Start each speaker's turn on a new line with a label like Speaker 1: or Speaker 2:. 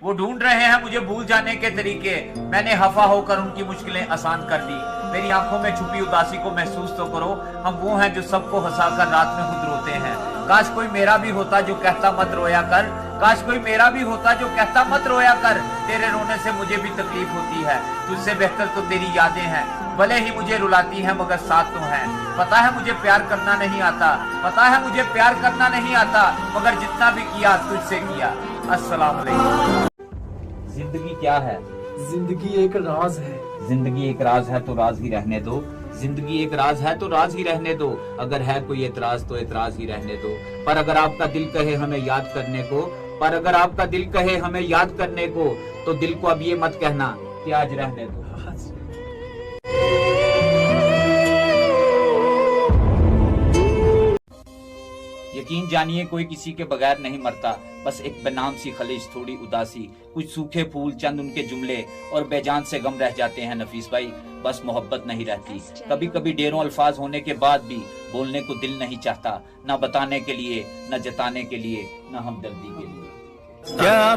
Speaker 1: वो ढूंढ रहे हैं मुझे भूल जाने के तरीके, मैंने हफा होकर उनकी मुश्किलें आसान कर दी। मेरी आंखों में छुपी उदासी को महसूस तो करो, हम वो हैं जो सबको हंसाकर रात में खुद रोते हैं। काश कोई मेरा भी होता जो कहता मत रोया कर, काश कोई मेरा भी होता जो कहता मत रोया कर। तेरे रोने से मुझे भी तकलीफ होती है, तुझसे बेहतर तो तेरी यादें हैं। भले ही मुझे रुलाती हैं मगर साथ तो हैं। पता है मुझे प्यार करना नहीं आता, पता है मुझे प्यार करना नहीं आता, मगर जितना भी किया तुझसे किया। अस्सलाम वालेकुम। जिंदगी क्या है?
Speaker 2: जिंदगी एक राज है।
Speaker 1: जिंदगी एक राज है तो राज ही रहने दो। जिंदगी एक राज है तो राज ही रहने दो। अगर है कोई एतराज तो एतराज ही रहने दो। पर अगर आपका दिल कहे हमें याद करने को, पर अगर आपका दिल कहे हमें याद करने को, तो दिल को अब ये मत कहना कि आज रहने दो। यकीन जानिए कोई किसी के बगैर नहीं मरता, बस एक बेनाम सी खलिश, थोड़ी उदासी, कुछ सूखे फूल, चंद उनके जुमले और बेजान से गम रह जाते हैं नफीस भाई। बस मोहब्बत नहीं रहती। कभी कभी ढेरों अल्फाज होने के बाद भी बोलने को दिल नहीं चाहता, ना बताने के लिए, ना जताने के लिए, ना हमदर्दी के लिए।
Speaker 3: क्या